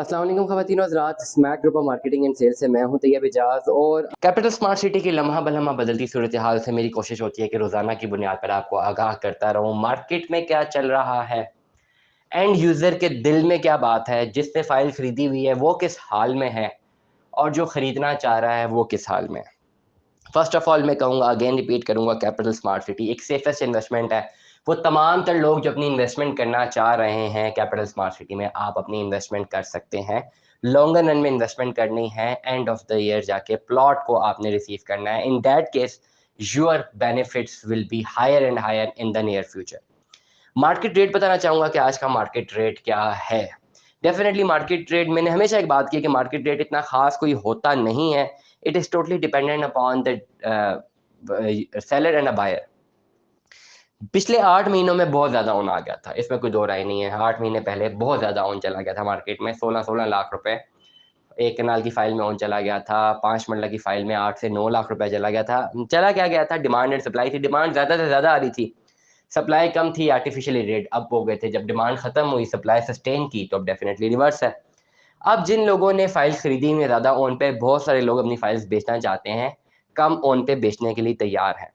अस्सलाम वालेकुम ख़वातीन और हज़रात, स्मैक group of marketing and sales से मैं हूं तैयब एजाज। और कैपिटल स्मार्ट सिटी की लम्हा बलम्हा बदलती सूरत हाल से मेरी कोशिश होती है कि रोज़ाना की बुनियाद पर आपको आगाह करता रहूं। मार्केट में क्या चल रहा है, एंड यूज़र के दिल में क्या बात है, जिसने फ़ाइल ख़रीदी हुई है वो किस हाल में है और जो ख़रीदना चाह रहा है वो किस हाल में है। फर्स्ट ऑफ ऑल मैं कहूँगा, अगेन रिपीट करूँगा, कैपिटल स्मार्ट सिटी एक सेफेस्ट इन्वेस्टमेंट है। वो तमाम तर लोग जो अपनी इन्वेस्टमेंट करना चाह रहे हैं कैपिटल स्मार्ट सिटी में, आप अपनी इन्वेस्टमेंट कर सकते हैं। लॉन्गर रन में इन्वेस्टमेंट करनी है, एंड ऑफ द ईयर जाके प्लॉट को आपने रिसीव करना है। In that case your benefits will be higher and higher in the near future. Market rate बताना चाहूँगा कि आज का मार्केट रेट क्या है। डेफिनेटली मार्केट रेट, मैंने हमेशा एक बात की कि मार्केट रेट इतना खास कोई होता नहीं है। It is totally dependent upon the seller and a buyer. पिछले 8 महीनों में बहुत ज़्यादा ऑन आ गया था, इसमें कोई दो राय नहीं है। 8 महीने पहले बहुत ज़्यादा ऑन चला गया था मार्केट में। 16-16 लाख रुपए एक कनाल की फाइल में ऑन चला गया था। 5 मरला की फाइल में 8 से 9 लाख रुपए चला गया था। चला क्या गया था, डिमांड एंड सप्लाई थी। डिमांड ज़्यादा से ज़्यादा आ रही थी, सप्लाई कम थी, आर्टिफिशियली रेट अप हो गए थे। जब डिमांड खत्म हुई, सप्लाई सस्टेन की, तो अब डेफिनेटली रिवर्स है। अब जिन लोगों ने फाइल्स खरीदी में ज़्यादा ऑन पे, बहुत सारे लोग अपनी फाइल्स बेचना चाहते हैं, कम ऑन पे बेचने के लिए तैयार हैं,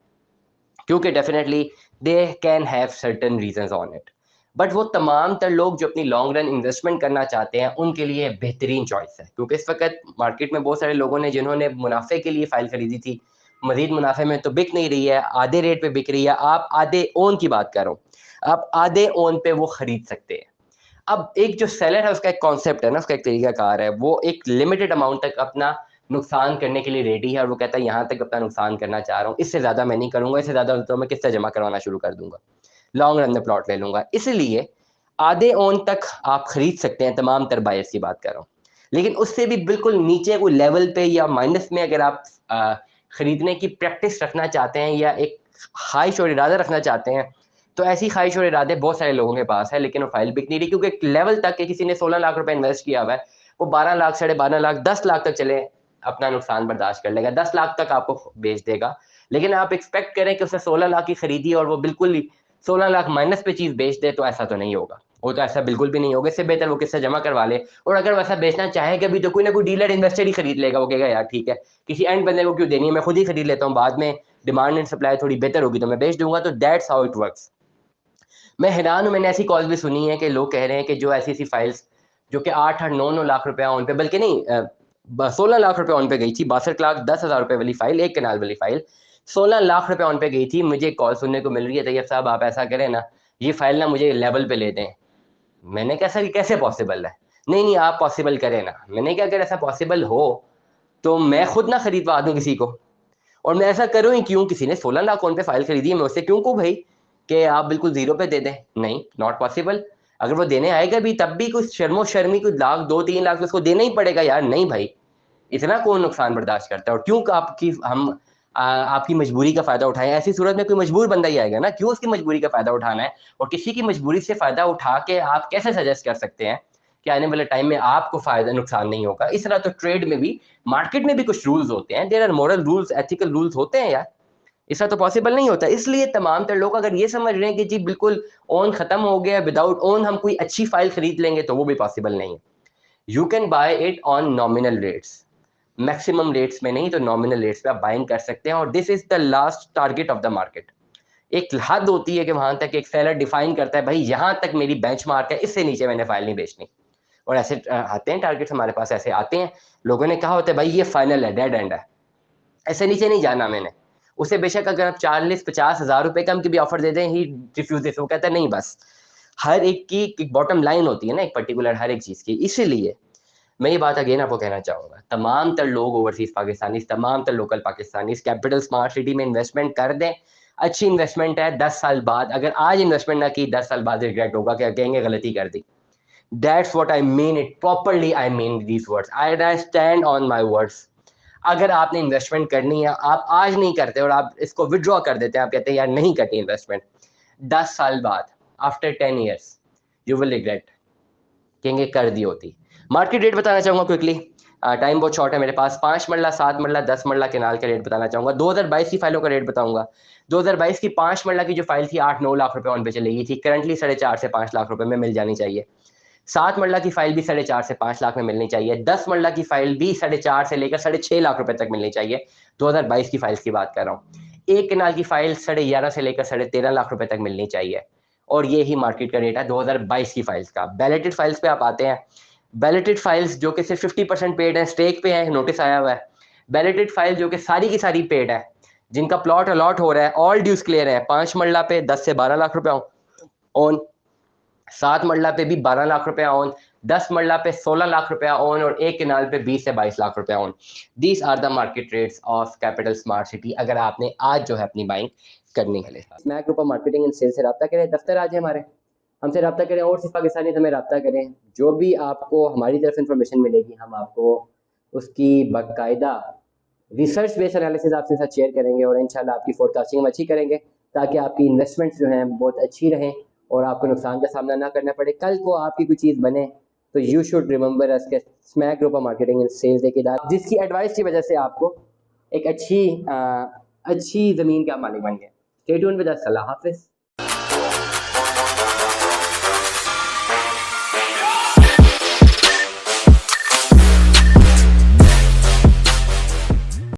क्योंकि definitely they can have certain reasons on it. But वो तमाम तर लोग जो अपनी लॉन्ग रन इन्वेस्टमेंट करना चाहते हैं, उनके लिए बेहतरीन चॉइस है। क्योंकि इस वक्त मार्केट में बहुत सारे लोगों ने, जिन्होंने मुनाफे के लिए फाइल खरीदी थी, मजीद मुनाफे में तो बिक नहीं रही है, आधे रेट पे बिक रही है। आप आधे ओन की बात कर रहा हूँ, आप आधे ओन पे वो खरीद सकते हैं। अब एक जो सेलर है, उसका एक कॉन्सेप्ट है ना, उसका एक तरीका कार है। वो एक लिमिटेड अमाउंट तक अपना नुकसान करने के लिए रेडी है, और वो कहता है यहाँ तक अपना नुकसान करना चाह रहा हूँ, इससे ज़्यादा मैं नहीं करूँगा, इससे ज़्यादा तो मैं किससे जमा करवाना शुरू कर दूंगा, लॉन्ग रन में प्लॉट ले लूंगा। इसलिए आधे ओन तक आप खरीद सकते हैं, तमाम तर बायर्स की बात कर रहा हूँ। लेकिन उससे भी बिल्कुल नीचे कोई लेवल पे या माइनस में अगर आप खरीदने की प्रैक्टिस रखना चाहते हैं, या एक ख्वाहिश और इरादा रखना चाहते हैं, तो ऐसी ख्वाहिश और इरादे बहुत सारे लोगों के पास है, लेकिन वो फाइल बिक नहीं रही। क्योंकि एक लेवल तक के किसी ने 16 लाख रुपए इन्वेस्ट किया हुआ है, वो 12 लाख, 12.5 लाख, 10 लाख तक चले, अपना नुकसान बर्दाश्त कर लेगा, 10 लाख तक आपको बेच देगा। लेकिन आप एक्सपेक्ट करें कि उसने 16 लाख की खरीदी और वो बिल्कुल 16 लाख माइनस पे चीज़ बेच दे, तो ऐसा तो नहीं होगा। वो तो ऐसा बिल्कुल भी नहीं होगा। इससे बेहतर वो किससे जमा करवा ले, और अगर वैसा बेचना चाहेगा भी, तो कोई ना कोई डीलर इन्वेस्टर ही खरीद लेगा। वो कहेगा यार ठीक है, किसी एंड बंदे को क्यों देनी है, मैं खुद ही खरीद लेता हूँ, बाद में डिमांड एंड सप्लाई थोड़ी बेहतर होगी तो मैं बेच दूंगा। तो दैट्स हाउ इट वर्क्स। मैं हैरान हूँ, मैंने ऐसी कॉल भी सुनी है कि लोग कह रहे हैं कि जो ऐसी ऐसी फाइल्स जो कि 8-9 लाख रुपया ऑन पे, बल्कि नहीं, 16 लाख रुपए ऑन पे गई थी, 62 लाख 10 हज़ार रुपए वाली फाइल, एक कनाल वाली फाइल 16 लाख रुपए ऑन पे गई थी। मुझे कॉल सुनने को मिल रही है, तैयब साहब आप ऐसा करें ना, ये फाइल ना मुझे लेवल पे ले दें। मैंने कैसा, कैसे पॉसिबल है? नहीं नहीं, आप पॉसिबल करें ना। मैंने कहा अगर ऐसा पॉसिबल हो तो मैं खुद ना खरीदवा दूं किसी को, और मैं ऐसा करूँ ही क्यों? किसी ने 16 लाख कौन पे फाइल खरीदी है, मैं उससे क्यों कहूँ भाई कि आप बिल्कुल जीरो पे दे दें? नहीं, नॉट पॉसिबल। अगर वो देने आएगा भी, तब भी कुछ शर्मो शर्मी कुछ लाख, 2-3 लाख तो उसको देना ही पड़ेगा यार। नहीं भाई, इतना कौन नुकसान बर्दाश्त करता है? और क्यों आपकी हम आपकी मजबूरी का फायदा उठाएं? ऐसी सूरत में कोई मजबूर बंदा ही आएगा ना, क्यों उसकी मजबूरी का फायदा उठाना है? और किसी की मजबूरी से फायदा उठा के आप कैसे सजेस्ट कर सकते हैं कि आने वाले टाइम में आपको फायदा नुकसान नहीं होगा? इस तरह तो ट्रेड में भी, मार्केट में भी कुछ रूल्स होते हैं। There are moral rules, ethical rules होते हैं यार। ऐसा तो पॉसिबल नहीं होता। इसलिए तमाम तर लोग अगर ये समझ रहे हैं कि जी बिल्कुल ओन खत्म हो गया, विदाउट ओन हम कोई अच्छी फाइल खरीद लेंगे, तो वो भी पॉसिबल नहीं है। You can buy it on nominal rates, maximum rates में नहीं तो नॉमिनल रेट्स पे आप बाइंग कर सकते हैं। और this is the last target of the market. एक हद होती है कि वहां तक एक सेलर डिफाइन करता है, भाई यहाँ तक मेरी बेंचमार्क है, इससे नीचे मैंने फाइल नहीं बेचनी। और ऐसे आते हैं टारगेट्स हमारे पास, ऐसे आते हैं। लोगों ने कहा होता है भाई ये फाइनल है, डेड एंड है, ऐसे नीचे नहीं जाना मैंने। उसे बेशक अगर आप 40-50 हज़ार रुपए कम की भी ऑफर दे दें, ही रिफ्यूजेस। वो कहता है नहीं, बस हर एक की एक बॉटम लाइन होती है ना, एक पर्टिकुलर हर एक चीज़ की। इसीलिए मैं ये बात अगेन आपको कहना चाहूँगा, तमाम तर लोग ओवरसीज़ पाकिस्तानी, तमाम तर local Pakistani capital Smart city में इन्वेस्टमेंट कर दें। अच्छी इन्वेस्टमेंट है। 10 साल बाद, अगर आज इन्वेस्टमेंट ना की, 10 साल बाद रिग्रेट होगा कि कहेंगे गलती कर दी। That's what I mean it properly, I mean these words, I stand on my words. अगर आपने इन्वेस्टमेंट करनी है, आप आज नहीं करते और आप इसको विड्रॉ कर देते हैं, आप कहते हैं यार नहीं करनी इन्वेस्टमेंट, 10 साल बाद, after 10 years, you will regret, कहेंगे कर दी होती। मार्केट रेट बताना चाहूँगा क्विकली, टाइम बहुत शॉर्ट है मेरे पास। 5 मरला, 7 मरला, 10 मरला केनाल का रेट बताना चाहूँगा। 2022 की फाइलों का रेट बताऊँगा। 2022 की 5 मरला की जो फाइल थी, 8-9 लाख रुपए ऑन पे चली गई थी। करंटली 4.5 से 5 लाख रुपए में मिल जानी चाहिए। 7 मरला की फाइल भी 4.5 से 5 लाख में मिलनी चाहिए। 10 मरला की फाइल भी 4.5 से लेकर 6.5 लाख रुपए तक मिलनी चाहिए। 2022 की फाइल्स की बात कर रहा हूँ। 1 कनाल की फाइल 11.5 से लेकर 13.5 लाख रुपए तक मिलनी चाहिए। और ये ही मार्केट का रेट है 2022 की फाइल्स का। बैलेटेड फाइल्स पे आप आते हैं। बैलेटेड फाइल्स जो कि सिर्फ 50% पेड है, स्टेक पे है, नोटिस आया हुआ है। बैलेटेड फाइल जो कि सारी की सारी पेड है, जिनका प्लॉट अलॉट हो रहा है, ऑल ड्यूज क्लियर है। 5 मरला पे 10 से 12 लाख रुपए ऑन, 7 मरला पे भी 12 लाख रुपए ऑन, 10 मरला पे 16 लाख रुपया ऑन और 1 कनाल पे 20 से 22 लाख रुपया on. These are the market rates of Capital Smart City, अगर आपने आज जो है अपनी बाइंग करनी है। Smack group of marketing and sale से रब्ता करें, दफ्तर आज है हमारे, हमसे रब्ता करें और सिर्फ पाकिस्तानी हमें रब्ता करें। जो भी आपको हमारी तरफ से इंफॉर्मेशन मिलेगी हम आपको उसकी बाकायदा रिसर्च बेस्ड एनालिसिस आपके साथ शेयर करेंगे और इंशाल्लाह आपकी फोरकास्टिंग हम अच्छी करेंगे ताकि आपकी इन्वेस्टमेंट्स जो हैं बहुत अच्छी रहें और आपको नुकसान का सामना ना करना पड़े। कल को आपकी कोई चीज़ बने तो यू शुड रिमेंबर अस के Smack group of marketing and sales एक इदारा जिसकी एडवाइस की वजह से आपको एक अच्छी ज़मीन का मालिक बन गए। Stay tuned with us. अल्लाह हाफिज़।